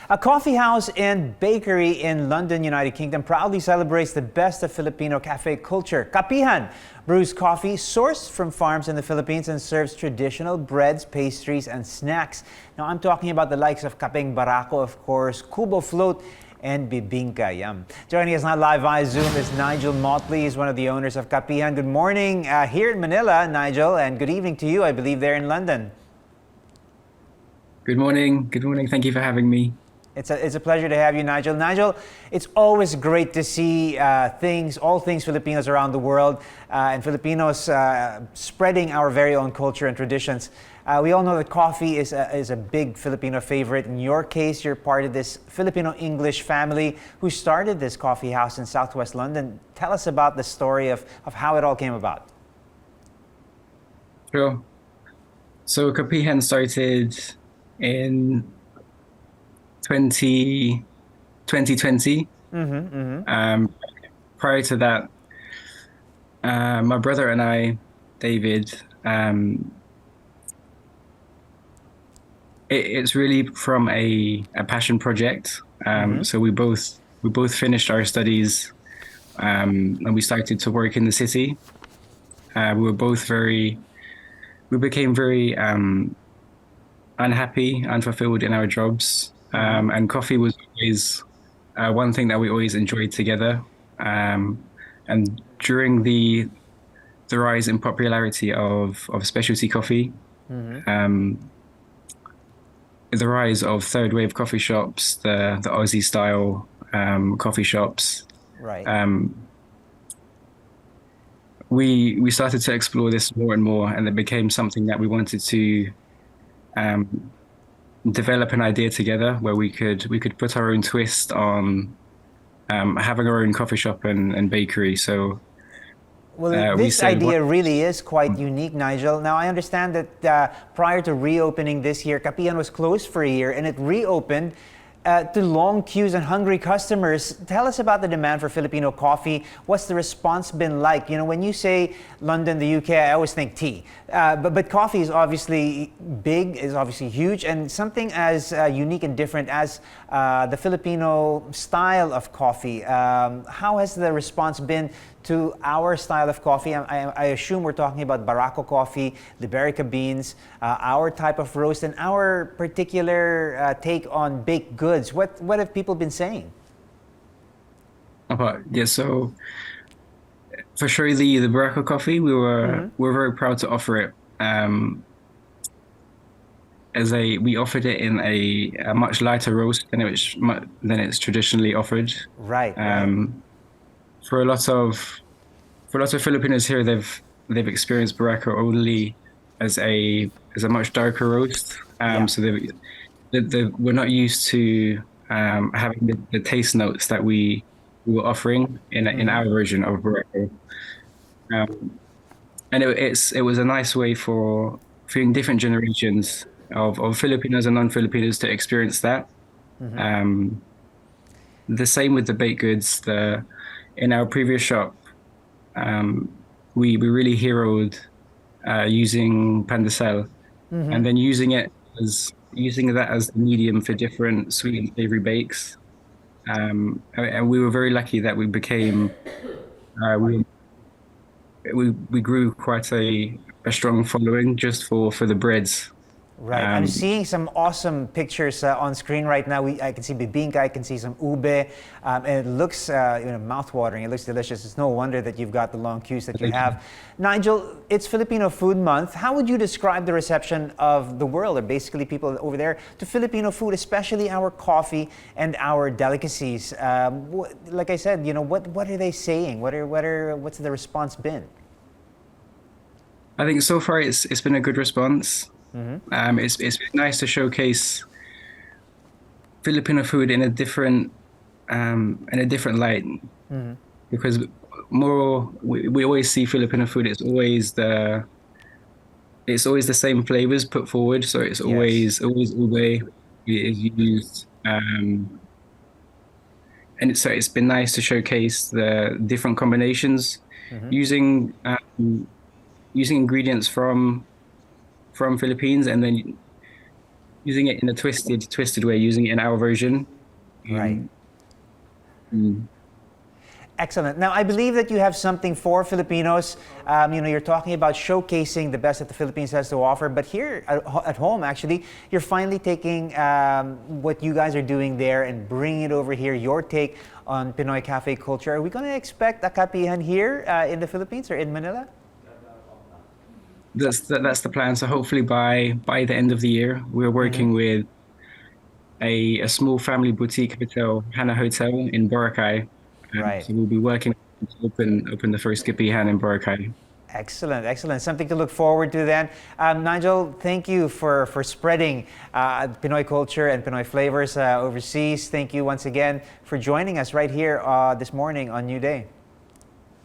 A coffee house and bakery in London, United Kingdom proudly celebrates the best of Filipino cafe culture. Kapihan brews coffee sourced from farms in the Philippines and serves traditional breads, pastries, and snacks. Now I'm talking about the likes of kapeng barako, of course, kubo float, and bibingka. Yum. Joining us now live via Zoom is Nigel Motley. He's one of the owners of Kapihan. Good morning here in Manila, Nigel, and good evening to you, I believe, there in London. Good morning. Good morning. Thank you for having me. It's a pleasure to have you, Nigel. Nigel, it's always great to see all things Filipinos around the world, and Filipinos spreading our very own culture and traditions. We all know that coffee is a big Filipino favorite. In your case, you're part of this Filipino-English family who started this coffee house in Southwest London. Tell us about the story of how it all came about. Sure. So Kapihan started in 2020. Prior to that, my brother and I, David, it's really from a passion project. So we both finished our studies, and we started to work in the city. We became very unhappy, unfulfilled in our jobs. And coffee was always one thing that we always enjoyed together. And during the rise in popularity of specialty coffee, the rise of third wave coffee shops, the Aussie style coffee shops, right? We started to explore this more and more, and it became something that we wanted to develop an idea together where we could put our own twist on having our own coffee shop and bakery. So this idea really is quite unique, Nigel. Now I understand that prior to reopening this year, Kapihan was closed for a year and it reopened to long queues and hungry customers. Tell us about the demand for Filipino coffee. What's the response been like? You know, when you say London, the UK, I always think tea. But coffee is obviously big, is obviously huge, and something as unique and different as the Filipino style of coffee. How has the response been to our style of coffee? I assume we're talking about Barako coffee, Liberica beans, our type of roast, and our particular take on baked goods. What have people been saying? Yeah, so for sure the Barako coffee, we're very proud to offer it. We offered it in a much lighter roast than it's traditionally offered. Right. For a lot of Filipinos here, they've experienced Barako only as a much darker roast. So we're not used to having the taste notes that we were offering in our version of Barako. And it was a nice way for different generations of Filipinos and non-Filipinos to experience that. The same with the baked goods. In our previous shop, we really heroed using pandesal, and then using that as the medium for different sweet and savory bakes. And we were very lucky that we grew quite a strong following just for the breads. Right. I'm seeing some awesome pictures on screen right now. I can see bibingka, I can see some ube, and it looks mouth-watering. It looks delicious. It's no wonder that you've got the long queues that you have. Nigel, it's Filipino Food Month. How would you describe the reception of the world, or basically people over there, to Filipino food, especially our coffee and our delicacies? Like I said, what are they saying? What's the response been? I think so far it's been a good response. It's been nice to showcase Filipino food in a different light, because we always see Filipino food. It's always the same flavors put forward. So it's always ube is used, and it's been nice to showcase the different combinations using ingredients from Philippines, and then using it in a twisted way, using it in our version. Right. Mm. Excellent. Now, I believe that you have something for Filipinos. You're talking about showcasing the best that the Philippines has to offer, but here at home, actually, you're finally taking what you guys are doing there and bringing it over here, your take on Pinoy cafe culture. Are we going to expect a Kapihan here in the Philippines or in Manila? That's the plan. So hopefully by the end of the year, we're working with a small family boutique hotel, Hana Hotel in Boracay. Right. So we'll be working to open the first Kapihan in Boracay. Excellent, excellent. Something to look forward to then. Nigel, thank you for spreading Pinoy culture and Pinoy flavors overseas. Thank you once again for joining us right here this morning on New Day.